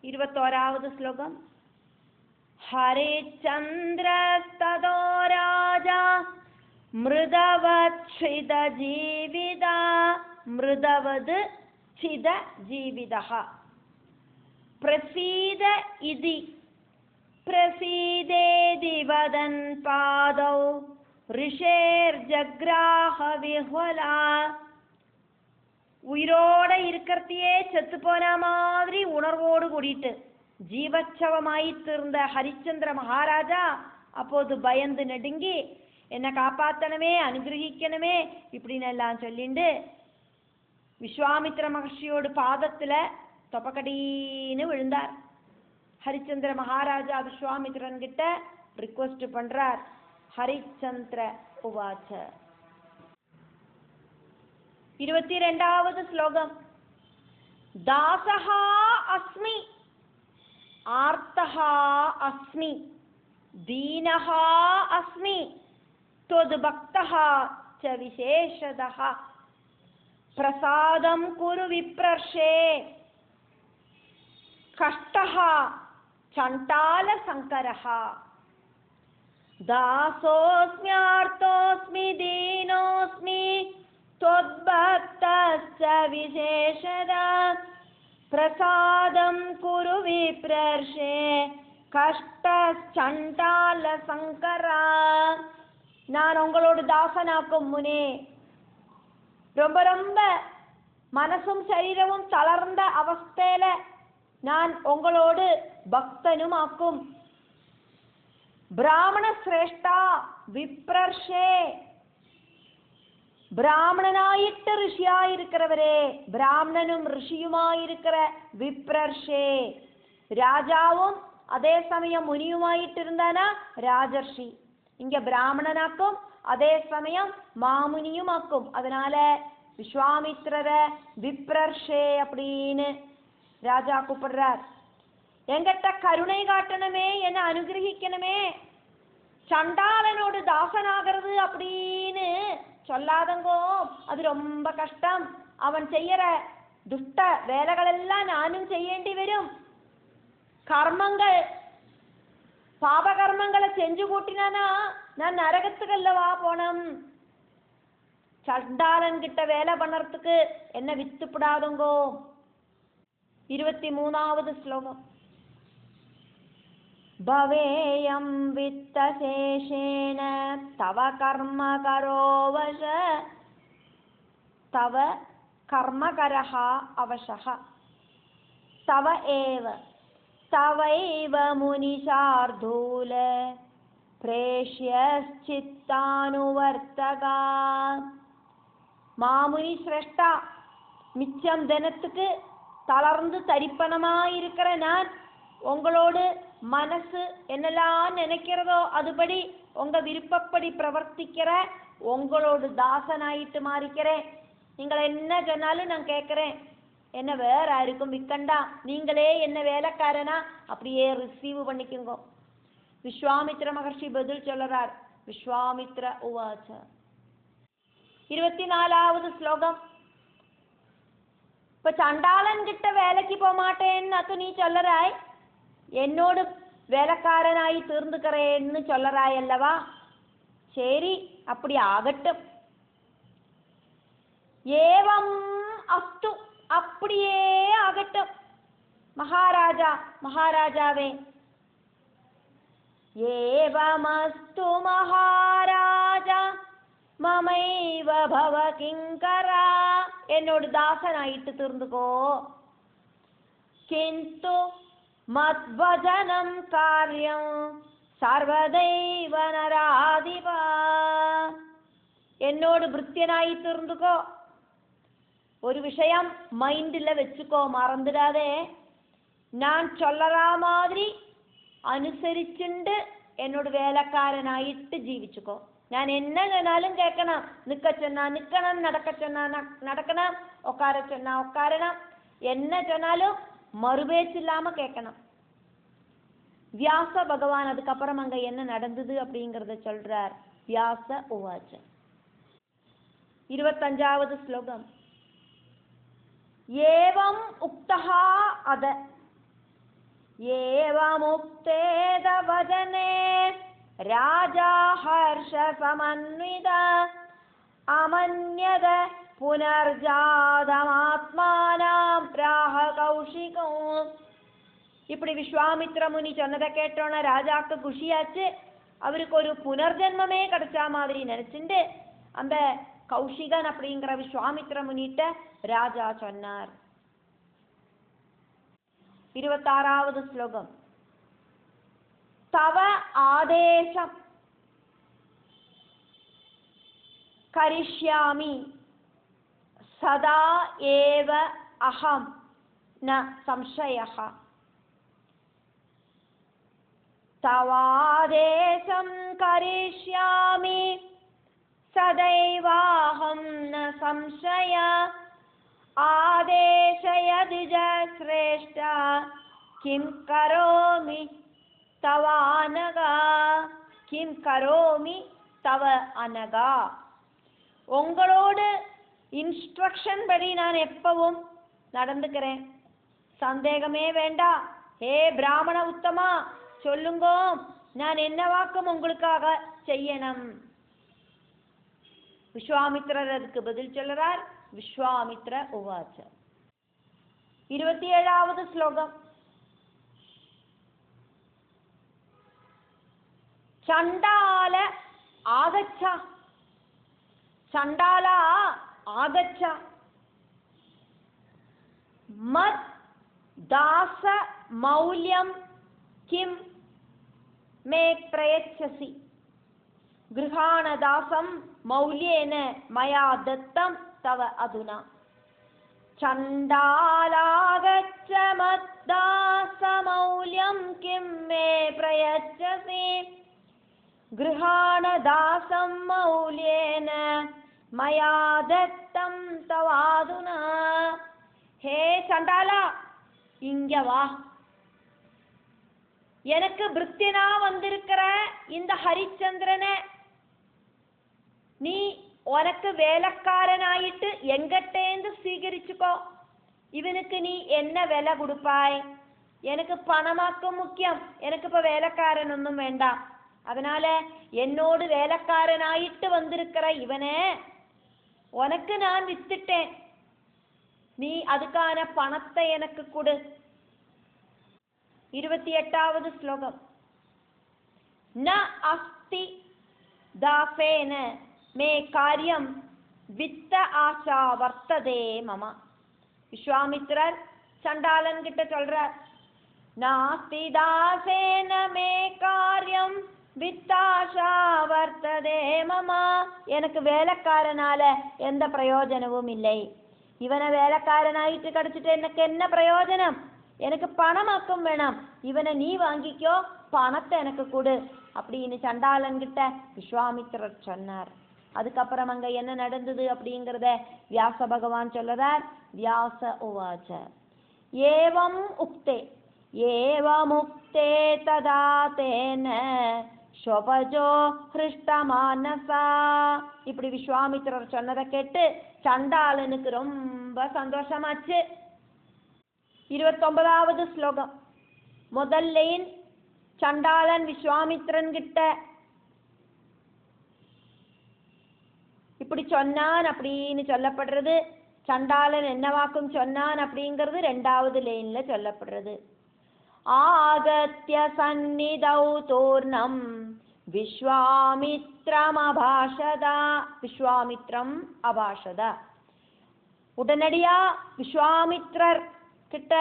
21வது ஸ்லோகம். ஹரிச்சந்திரஸ்ததோ ராஜா மிருதவத் சித ஜீவிதா மிருதவது சித ஜீவிதः பிரசீத இதி பிரசீதேதி வதன் பாதௌ ரிஷேர் ஜக்ராஹ விஹ்வலா. உயிரோட இருக்கிறதையே செத்து போன மாதிரி உணர்வோடு கூடிட்டு ஜீவச்சவமாய் தீர்ந்த ஹரிச்சந்திர மகாராஜா அப்போது பயந்து நடுங்கி என்னை காப்பாற்றணுமே அனுகிரகிக்கணுமே இப்படின்னு எல்லாம் சொல்லிண்டு விஸ்வாமித்திர மகர்ஷியோட பாதத்துல தொப்பக்கடின்னு விழுந்தார். ஹரிச்சந்திர மகாராஜா விஸ்வாமித்திரன் கிட்ட ரிக்வெஸ்ட் பண்றார். ஹரிச்சந்திர உவாச்ச. 22வது ஸ்லோகம். தாசஹா அஸ்மி ஆர்த்தஹா அஸ்மி தீனஹா அஸ்மி த்வத் பக்தஹா ச விசேஷதஹ பிரசாதம் குரு விப்ரர்ஷே கஷ்டஹ சண்டால சங்கரஹ. தாசோஸ்மி ஆர்த்தோஸ்மி தீனோஸ்மி त्वद्भक्तश्च विशेषदा प्रसादं कुरु विप्रर्षे कष्टश्चण्डाल சங்கரா. நான் உங்களோட தாசனாக்கும் முனே ரொம்ப ரொம்ப மனசும் சரீரமும் தளர்ந்த அவஸ்தையில நான் உங்களோடு பக்தனும் ஆக்கும். பிராமண சிரேஷ்டா விப்ரர்ஷே பிராமணனாயிட்டு ரிஷியாயிருக்கிறவரே பிராமணனும் ரிஷியுமாயிருக்கிற விப்ரர்ஷே ராஜாவும் அதே சமயம் முனியுமாயிட்டு இருந்தானா ராஜர்ஷி. இங்க பிராமணனாக்கும் அதே சமயம் மாமுனியுமாக்கும். அதனால விஸ்வாமித்திரர விப்ரர்ஷே அப்படின்னு ராஜா கூப்பிடுறார். எங்கிட்ட கருணை காட்டணுமே, என்ன அனுகிரகிக்கணுமே, சண்டாளனோடு தாசனாகிறது அப்படின்னு சொல்லாதங்கோ, அது ரொம்ப கஷ்டம். அவன் செய்யற துஷ்ட வேலைகளெல்லாம் நானும் செய்யேண்டி வரும். கர்மங்கள் பாபகர்மங்களை செஞ்சு கூட்டினானா நான் நரகத்துக்கல்லவா போனோம். சண்டாளன் கிட்ட வேலை பண்ணறதுக்கு என்ன வித்துப்படாதுங்கோ. 23வது ஸ்லோகம். भवेयं वित्तशेषेण तव कर्म करो वश तव कर्मकरः अवशः तव एव तवैव मुनिशार्दूल प्रेष्यश्चित्तानुवर्तका. மாமுனி சிரேஷ்டா, மிச்சம் தினத்துக்கு தளர்ந்து தரிப்பணமாயிருக்கிற நான் உங்களோடு மனசு என்னெல்லாம் நினைக்கிறதோ அதுபடி உங்க விருப்பப்படி பிரவர்த்திக்கிற உங்களோடு தாசனாயிட்டு மாறிக்கிறேன். நீங்கள் என்ன சொன்னாலும் நான் கேட்கிறேன். என்ன வேற யாருக்கும் விற்கண்டா, நீங்களே என்ன வேலைக்காரனா அப்படியே ரிசீவ் பண்ணிக்கோங்க. விஸ்வாமித்திர மகர்ஷி பதில் சொல்றார். விஸ்வாமித்ர உவாச்ச. 24வது ஸ்லோகம். இப்ப சண்டாளன் கிட்ட வேலைக்கு போக மாட்டேன்னு நீ சொல்லறாய், என்னோடு வேலைக்காரனாய் தீர்ந்துக்கிறேன்னு சொல்லறாய் அல்லவா? சரி, அப்படி ஆகட்டும். ஏவம் அஸ்து, அப்படியே ஆகட்டும். மகாராஜா, மகாராஜாவே. ஏவமஸ்து மகாராஜா மமைவ பவ கிங்கரா. என்னோடு தாசனாயிட்டு தீர்ந்துக்கோ. கிந்து மத்வஜனம் காரியம் சர்வதைவ நராதிபா. என்னோடு பிருத்தியனாய் தீர்ந்துக்கோ. ஒரு விஷயம் மைண்டில் வச்சுக்கோ, மறந்துடாதே. நான் சொல்லறா மாதிரி அனுசரிச்சுண்டு என்னோட வேலைக்காரனாயிட்டு ஜீவிச்சுக்கோ. நான் என்ன சொன்னாலும் கேட்கணும். நிற்க சொன்னா நிற்கணும், நடக்க சொன்னா நடக்கணும், உட்கார சொன்னா உட்காரணும். என்ன சொன்னாலும் மறுபேச்சு இல்லாம கேட்கணும். வியாச பகவான் அதுக்கப்புறம் அங்க என்ன நடந்தது அப்படிங்கறத சொல்றார். வியாச உவாச்ச. 25வது ஸ்லோகம். ஏவம் உக்தஹா அத एवमुक्तेद वचने राजा हर्षसमन्वित अमन्यद പുനർജാതമാത്മാനാം പ്രാഹ കൗശികം. இப்படி விஸ்வாமித்ர முனி சொன்னதை கேட்டோன்னா ராஜாக்கு குஷியாச்சு. அவருக்கு ஒரு புனர்ஜென்மமே கிடைச்சா மாதிரி நினைச்சுண்டு அந்த கௌஷிகன் அப்படிங்கிற விஸ்வாமித்ர முனிட்ட ராஜா சொன்னார். 26வது ஸ்லோகம். தவ ஆதேசம் கரிஷ்யாமி சதா ஏவ அஹம் ந சம்சயः. தவாதேசம் கரிஷ்யாமி சதைவாஹம் ந சம்சய ஆதேசயதிஜ ஸ்ரேஷ்ட கிம் கரோமி தவ அனகா. கிம் கரோமி தவ அனகா. உங்களோடு இன்ஸ்ட்ரக்ஷன் படி நான் எப்பவும் நடந்துக்கிறேன், சந்தேகமே வேண்டாம். ஹே பிராமண உத்தமா, சொல்லுங்கோ, நான் என்ன வாக்கும் உங்களுக்காக செய்யணும். விஸ்வாமித்ரர் அதுக்கு பதில் சொல்றார். விஸ்வாமித்ர உவாச்ச. 27வது ஸ்லோகம். சண்டால ஆகச்ச. சண்டாலா ஆகச்ச. மத் தாச மௌல்யம் கிம் மே பிரயச்சசி. கிருஹாண தாசம் மௌல்யேன மயா தத்தம் தவ அதுனா. சண்டாலாகச்ச மத் தாச மௌல்யம் கிம் மே பிரயச்சசி. கிருஹாண தாசம் மௌல்யேன மயா தத்தம் தவாதுனா. ஹே சண்டாலா, இங்க வா. எனக்கு பிருத்தியனா வந்திருக்கிற இந்த ஹரிச்சந்திரனை நீ உனக்கு வேலைக்காரனாயிட்டு எங்கிட்டேந்து സ്വീകരിச்சுக்கோ. இவனுக்கு நீ என்ன விலை கொடுப்பாய்? எனக்கு பணமாக்கும் முக்கியம், எனக்கு இப்ப வேலைக்காரனொന്നും வேண்டாம். அதனால என்னோடு வேலைக்காரனாயிட்டு வந்திருக்கிற இவனை உனக்கு நான் வித்துட்டேன், நீ அதுக்கான பணத்தை எனக்கு கொடு. 28வது ஸ்லோகம். ந அஸ்தி தாசேன மே காரியம் வித்த ஆசா வர்த்ததே மம. விஸ்வாமித்ரர் சண்டாளன் கிட்ட சொல்றார், நாஸ்தி தாசேன மே காரியம் வித்தாஷா வர்த்ததே மம. எனக்கு வேலைக்காரனால எந்த பிரயோஜனமும் இல்லை. இவனை வேலைக்காரனாயிட்டு கிடைச்சிட்டு எனக்கு என்ன பிரயோஜனம்? எனக்கு பணமாக்கும் வேணாம், இவனை நீ வாங்கிக்கோ, பணத்தை எனக்கு கொடு அப்படின்னு சண்டாளன் கிட்ட விஸ்வாமித்ரர் சொன்னார். அதுக்கப்புறம் அங்க என்ன நடந்தது அப்படிங்கிறத வியாச பகவான் சொல்லுறார். வியாச உவாச்ச. ஏவம் உக்தே ஏவமுக்தே ததா தேன ஸ்வபஜோ ஹிருஷ்டமானசா. இப்படி விஸ்வாமித்ரர் சொன்னதை கேட்டு சண்டாளனுக்கு ரொம்ப சந்தோஷமாச்சு. 29வது ஸ்லோகம். முதல் லைன் சண்டாளன் விஸ்வாமித்ரன் கிட்ட இப்படி சொன்னான் அப்படின்னு சொல்லப்படுறது. சண்டாளன் என்ன வாக்கும் சொன்னான் அப்படிங்கிறது 2வது லைன்ல சொல்லப்படுறது. ஆகத்ய சந்நிதௌ தூர்ணம் விஸ்வாமித்ரம் அபாஷதா. விஸ்வாமித்ரம் அபாஷதா. உடனடியா விஸ்வாமித்ரர் கிட்ட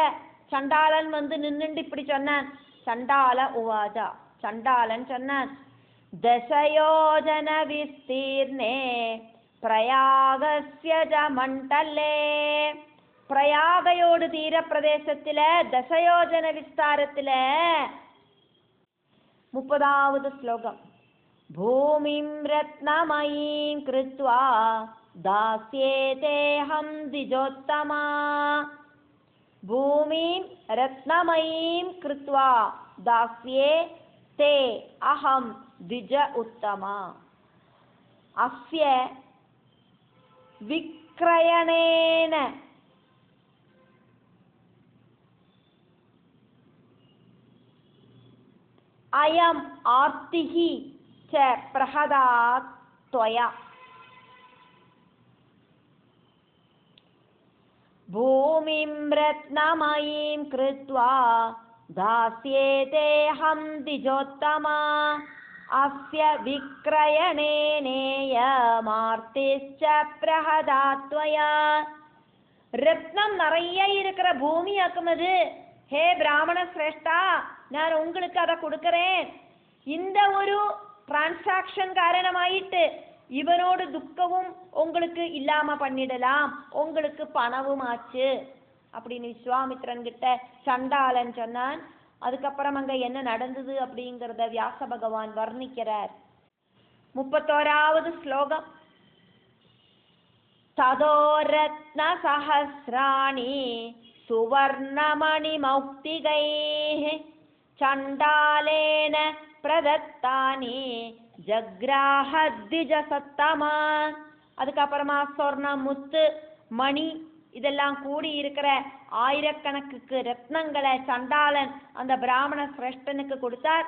சண்டாளன் வந்து நின்னுண்டு இப்படி சொன்னான். சண்டால உவாஜா. சண்டாளன் சொன்னான், தசயோஜன விஸ்தீர்ணே பிரயாகஸ்ய ஜ மண்டலே. பிரயாகையோடு தீர பிரதேசத்துல தசயோஜன விஸ்தாரத்துல. 30வது ஸ்லோகம். பூமிம் ரத்னமயீம் கிருத்வா தாஸ்யேதேஹம் திஜோத்தமா. பூமிம் ரத்னமயீம் கிருத்வா தாஸ்யே தே அஹம் திஜ உத்தமா. அஸ்ய விக்ரயணேன அயம் ஆர்த்திஹி ச பிரஹதாத் त्वया भूमिं रत्नमयीं कृत्वा दास्येतेऽहं द्विजोत्तमा अस्य विक्रयणेनेयमार्तिश्च प्रहदात् त्वया ரத்னம் நிறைய இருக்கிற பூமியாக்குமது. ஹே பிராமண சிரேஷ்டா, நான் உங்களுக்கு அதை கொடுக்கிறேன். இந்த ஒரு டிரான்சாக்ஷன் காரணமாயிட்டு இவனோடு துக்கமும் உங்களுக்கு இல்லாம பண்ணிடலாம், உங்களுக்கு பணவும் ஆச்சு அப்படின்னு விஸ்வாமித்ரன் கிட்ட சண்டாளன் சொன்னான். அதுக்கப்புறம் அங்க என்ன நடந்தது அப்படிங்கிறத வியாச பகவான் வர்ணிக்கிறார். 31வது ஸ்லோகம். ததோ ரத்ன சஹஸ்ராணி சுவர்ணமணி மௌக்திகைः சண்டாலேன பிரதத்தானி ஜக்ராஹத்விஜசத்தமா. அதுக்கப்புறமா சொர்ணம், முத்து, மணி இதெல்லாம் கூடி இருக்கிற ஆயிரக்கணக்குக்கு ரத்னங்களை சண்டாளன் அந்த பிராமண சிரேஷ்டனுக்கு கொடுத்தார்.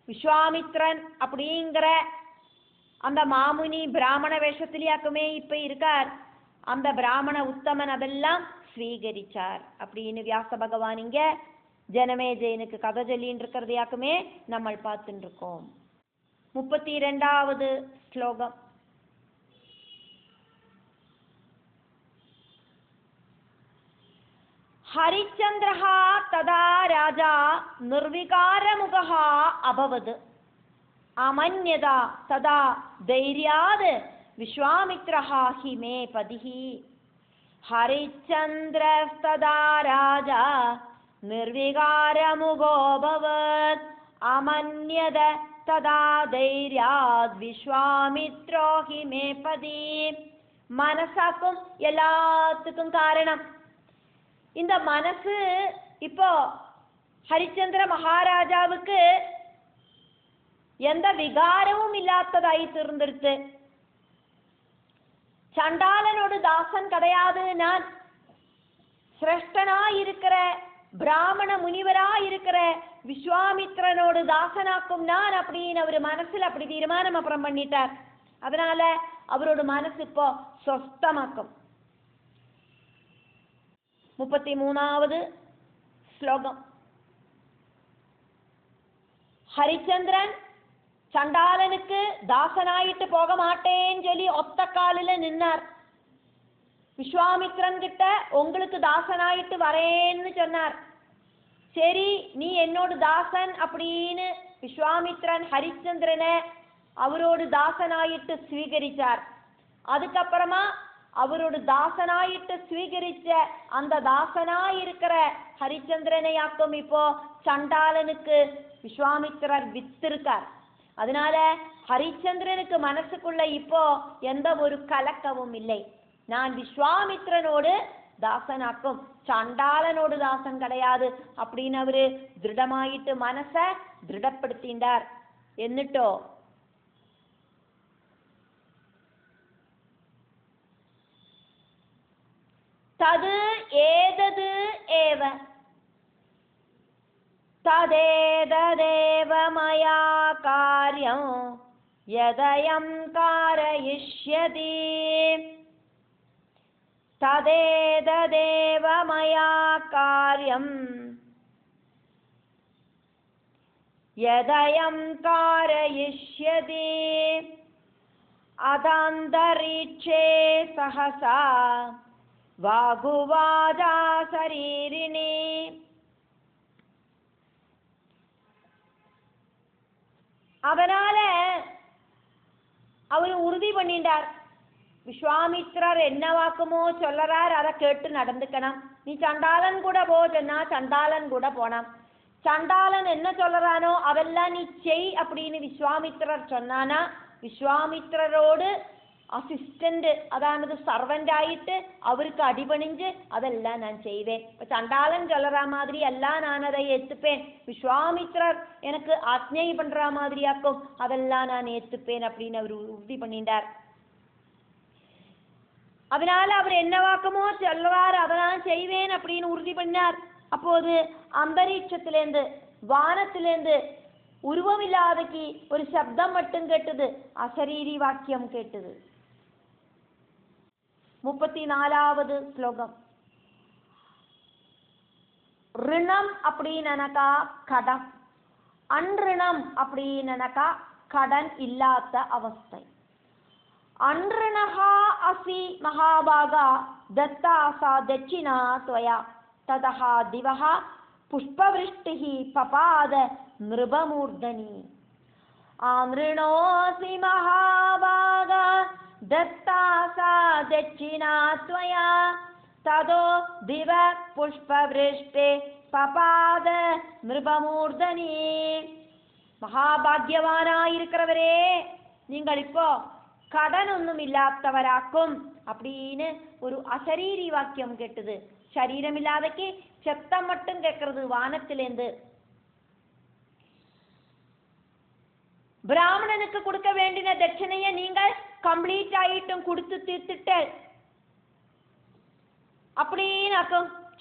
விஸ்வாமித்ரன் அப்படிங்கிற அந்த மாமுனி பிராமண வேஷத்திலேயாக்குமே இப்ப இருக்கார். அந்த பிராமண உத்தமன் அதெல்லாம் ஸ்வீகரிச்சார் அப்படின்னு வியாச பகவான் இங்க ஜனமேஜயனுக்கு கதை சொல்லின்னு இருக்கிறதையாக்குமே நம்ம பார்த்துட்டு இருக்கோம். 32வது ஸ்லோகம். हरिश्चन्द्रः तदा राजा निर्विकारमुखः अभवत् अमन्यदा तदा धैर्याद् विश्वामित्रः हि मे पतिः. हरिश्चन्द्रस्तदा राजा निर्विकारमुखोऽभवत् अमन्यद तदा धैर्याद् विश्वामित्रो हि मे पति. മനസ്സാക്കും എല്ലാத்துക്കും കാരണം. இந்த மனசு இப்போ ஹரிச்சந்திர மகாராஜாவுக்கு எந்த விகாரமும் இல்லாததாய் தீர்ந்துடுத்து. சண்டாளனோடு தாசன் கிடையாது, நான் சிரேஷ்டனாயிருக்கிற பிராமண முனிவராயிருக்கிற விஸ்வாமித்ரனோடு தாசனாக்கும் நான் அப்படின்னு அவர் மனசுல அப்படி தீர்மானம் அப்புறம் பண்ணிட்டார். அதனால அவரோட மனசு இப்போ சொஸ்தமாக்கும். 33வது ஸ்லோகம். ஹரிச்சந்திரன் சண்டாளனுக்கு தாசனாயிட்டு போக மாட்டேன்னு சொல்லி ஒத்த காலில நின்னார். விஸ்வாமித்ரன் கிட்ட உங்களுக்கு தாசனாயிட்டு வரேன்னு சொன்னார். சரி, நீ என்னோட தாசன் அப்படின்னு விஸ்வாமித்ரன் ஹரிச்சந்திரனை அவரோடு தாசனாயிட்டு ஸ்வீகரிச்சார். அதுக்கப்புறமா அவரோட தாசனாயிட்டு ஸ்வீகரிச்ச அந்த தாசனாயிருக்கிற ஹரிச்சந்திரனையாக்கும் இப்போ சண்டாளனுக்கு விஸ்வாமித்திரர் வித்திருக்கார். அதனால ஹரிச்சந்திரனுக்கு மனசுக்குள்ள இப்போ எந்த ஒரு கலக்கமும் இல்லை. நான் விஸ்வாமித்ரனோடு தாசனாக்கும், சண்டாளனோடு தாசன் கிடையாது அப்படின்னு அவரு திருடமாயிட்டு மனச திருடப்படுத்திண்டார். என்னட்டோ தது ஏதது ஏவ ததேததேவ மயா கார்யம் யதயம் காரயிஷ்யதி. ததேததேவ மயா கார்யம் யதயம் காரயிஷ்யதி. அதாந்தரிக்ஷே சஹசா வாகுவாஜா சரீரிணி. அதனால அவர் உறுதி பண்ணிட்டார், விஸ்வாமித்ரர் என்ன வாக்குமோ சொல்லறார் அதை கேட்டு நடந்துக்கணும். நீ சண்டாளன் கூட போ சொன்னா சண்டாளன் கூட போனான். சண்டாளன் என்ன சொல்லறானோ அதெல்லாம் நீ செய் அப்படின்னு விஸ்வாமித்ரர் சொன்னானா விஸ்வாமித்ரரோடு அசிஸ்டண்ட் அதாவது சர்வெண்ட் ஆயிட்டு அவருக்கு அடிபணிஞ்சு அதெல்லாம் நான் செய்வேன். இப்போ சண்டாளன் சொல்ற மாதிரி எல்லாம் நான் அதை ஏற்றுப்பேன். விஸ்வாமித்ரர் எனக்கு ஆக்ஞை பண்ற மாதிரியாக்கும் அதெல்லாம் நான் ஏற்றுப்பேன் அப்படின்னு அவர் உறுதி பண்ணிட்டார். அதனால அவர் என்ன வாக்குமோ சொல்லுவார் அதை நான் செய்வேன் அப்படின்னு உறுதி பண்ணார். அப்போது அந்தரீட்சத்திலேருந்து வானத்திலேருந்து உருவமில்லாதக்கு ஒரு சப்தம் மட்டும் கேட்டது, அசரீரி வாக்கியம் கேட்டது. 34வது ஸ்லோகம். ரிணம் அப்படின்னக்கா கடன், அன்றிணம் அப்படின்னக்கா கடன் இல்லாத அவஸ்தை. அன்றிணஹா அசி மகாபாகா தத்தாசா தட்சிணா त्वया ததஹா திவஹா புஷ்பவிருஷ்டிஹி பபாத நிருபமூர்தனி. ஆம்ருணோசி மகாபாகா दत्तासा दक्षिणा त्वया तदो दिव पुष्पवृष्टे पपाद நிருபமூர்தனி. மகாபாக்யவானாயிருக்கிறவரே, நீங்கள் இப்போ கடன் ஒன்றும் இல்லாதவராக்கும் அப்படின்னு ஒரு அசரீரி வாக்கியம் கேட்டது. சரீரம் இல்லாதக்கு சத்தம் மட்டும் கேட்கறது வானத்திலேருந்து. பிராமணனுக்கு கொடுக்க வேண்டிய தட்சணையை நீங்கள் கம்ப்ளீட் ஆயிட்டும் கொடுத்து தீர்த்துட்டு அப்படின்னு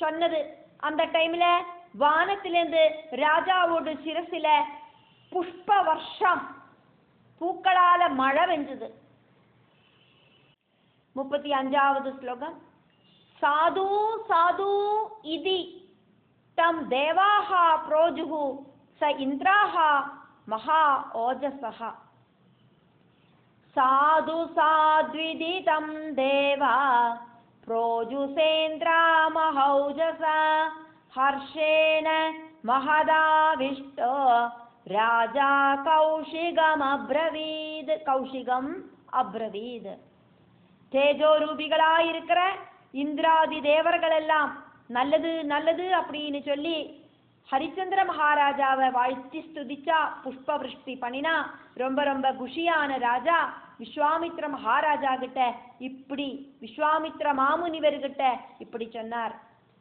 சொன்னது. அந்த டைம்ல வானத்திலேருந்து ராஜாவோட சிரசில புஷ்ப வருஷம், பூக்களால மழை வெஞ்சது. 35வது ஸ்லோகம். சாது சாது இதி தம் தேவாஹா ப்ரோஜுஹு ச இந்திராஹா மகா ஓஜசஹ. சாது சாத்விதி தம் தேவா ப்ரோஜுசேந்திரா மஹௌஜச ஹர்ஷேன மஹதாவிஷ்டோ ராஜா கௌஷிகம் அப்ரவீத். தேஜோரூபிகளாயிருக்கிற இந்திராதி தேவர்கள் எல்லாம் நல்லது நல்லது அப்படின்னு சொல்லி ஹரிச்சந்திர மகாராஜாவை வாழ்த்தி ஸ்துதிச்சா, புஷ்பவிருஷ்டி பண்ணினா. ரொம்ப ரொம்ப குஷியான ராஜா விஸ்வாமித்ர மகாராஜா கிட்ட இப்படி, விஸ்வாமித்ர மாமுனிவர்கிட்ட இப்படி சொன்னார்.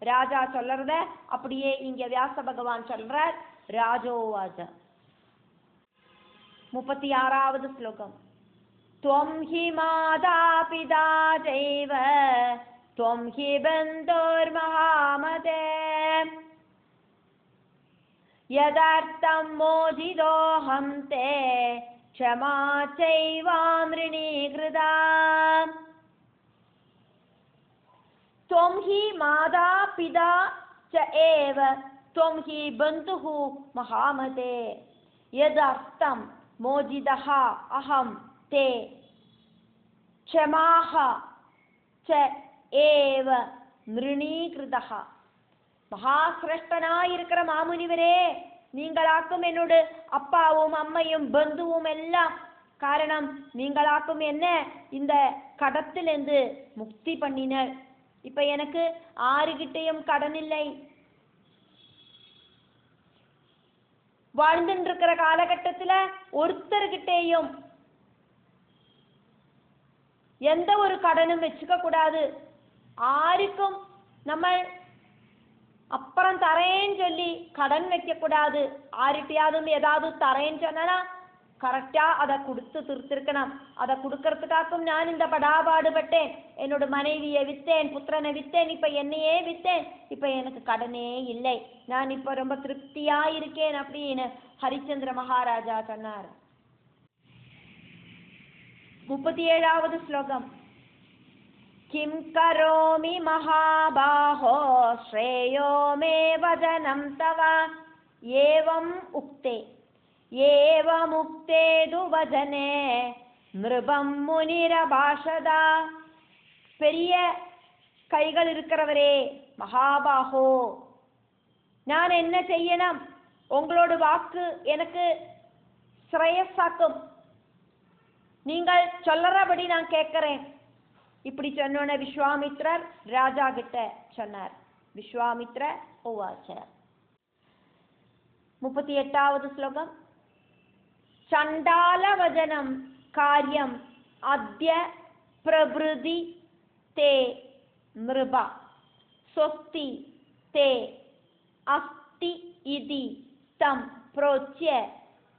ராஜா சொல்றத அப்படியே இங்க வியாச பகவான் சொல்றார். ராஜோவாச்ச. 36வது ஸ்லோகம். त्वं हि माता पिता चैव त्वं हि बन्धुर्महामते यदर्थं मोदितोऽहं ते क्षमा चैवामृणीकृता. त्वं हि माता पिता च एव त्वं हि बन्धुः महामते यदर्थं मोदितः अहं ते क्षमाः च एव नृणीकृतः. மகாசிரஷ்டனாயிருக்கிற மாமுனிவரே, நீங்களாக்கும் என்னோட அப்பாவும் அம்மையும் பந்துவும் எல்லாம் காரணம். நீங்களாக்கும் என்ன இந்த கடத்திலிருந்து முக்தி பண்ணினர். இப்ப எனக்கு ஆறுகிட்டையும் கடன் இல்லை. வாழ்ந்துட்டு இருக்கிற காலகட்டத்துல ஒருத்தர்கிட்டையும் எந்த ஒரு கடனும் வச்சுக்க கூடாது. ஆருக்கும் நம்ம அப்புறம் தரேன்னு சொல்லி கடன் வைக்க கூடாது. ஆருட்டையாவது ஏதாவது தரேன்னு சொன்னா கரெக்டா அதை கொடுத்து திருத்திருக்கணும். அதை கொடுக்கறதுக்காக்கும் நான் இந்த படாபாடுபட்டேன். என்னோட மனைவியை வித்தேன், புத்திரனை வித்தேன், இப்ப என்னையே வித்தேன், இப்ப எனக்கு கடனே இல்லை, நான் இப்ப ரொம்ப திருப்தியா இருக்கேன் அப்படின்னு ஹரிச்சந்திர மகாராஜா சொன்னார். 37வது ஸ்லோகம். கிம் கரோமி மகாபாஹோ ஸ்ரேயோ மே வஜனம் தவ ஏவம் உக்தே ஏவமுக்தேது வஜனே நிருபம் முனிரபாஷதா. பெரிய கைகள் இருக்கிறவரே மகாபாஹோ, நான் என்ன செய்யணும்? உங்களோட வாக்கு எனக்கு ஸ்ரேயஸாக்கும். நீங்கள் சொல்லறபடி நான் கேட்கிறேன். இப்படி சொன்னோன விஸ்வாமித்ரர் ராஜா கிட்ட சொன்னார். விஸ்வாமித்ர உவாச்ச. 38வது ஸ்லோகம். சண்டால வஜனம் காரியம் அத்ய பிரபிருதி தே நிருபா சொஸ்தி தே அஸ்தி இதி தம் ப்ரோச்ய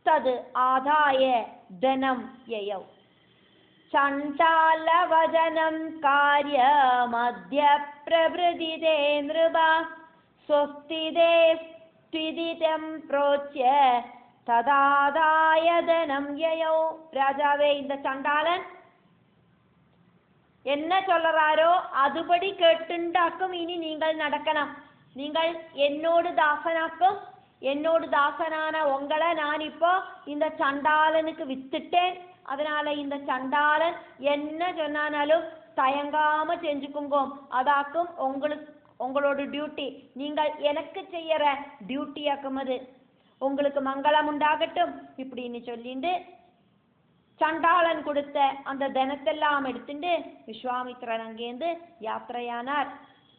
தது ஆதாய தனம் யயௌ. சண்டால வஜனம் காரியமத்ய பிரபிருதி தே நிருபா சொஸ்தி தே ത്വിദിതം പ്രോച്യ ததாதாயதனம் யயோ. ராஜாவே, இந்த சண்டாளன் என்ன சொல்றாரோ அதுபடி கேட்டுண்டாக்கும் இனி நீங்கள் நடக்கணும். நீங்கள் என்னோடு தாசனாக்கும். என்னோடு தாசனான உங்களை நான் இப்போ இந்த சண்டாளனுக்கு வித்துட்டேன். அதனால இந்த சண்டாளன் என்ன சொன்னாலும் தயங்காம செஞ்சுக்குங்கோ. அதாக்கும் உங்களோட டியூட்டி. நீங்கள் எனக்கு செய்யற டியூட்டியாக்கும். அது உங்களுக்கு மங்களம் உண்டாகட்டும் இப்படின்னு சொல்லிட்டு சண்டாளன் கொடுத்த அந்த தனத்தெல்லாம் எடுத்துட்டு விஸ்வாமித்ரன் அங்கேருந்து யாத்திரையானார்.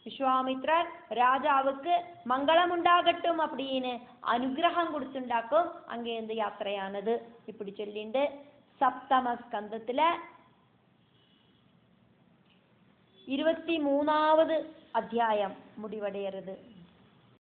விஸ்வாமித்ரர் ராஜாவுக்கு மங்களம் உண்டாகட்டும் அப்படின்னு அனுகிரகம் கொடுத்துண்டாக்கும் அங்கேருந்து யாத்திரையானது. இப்படி சொல்லிட்டு சப்தம ஸ்கந்தத்துல 23வது அத்தியாயம் முடிவடைகிறது.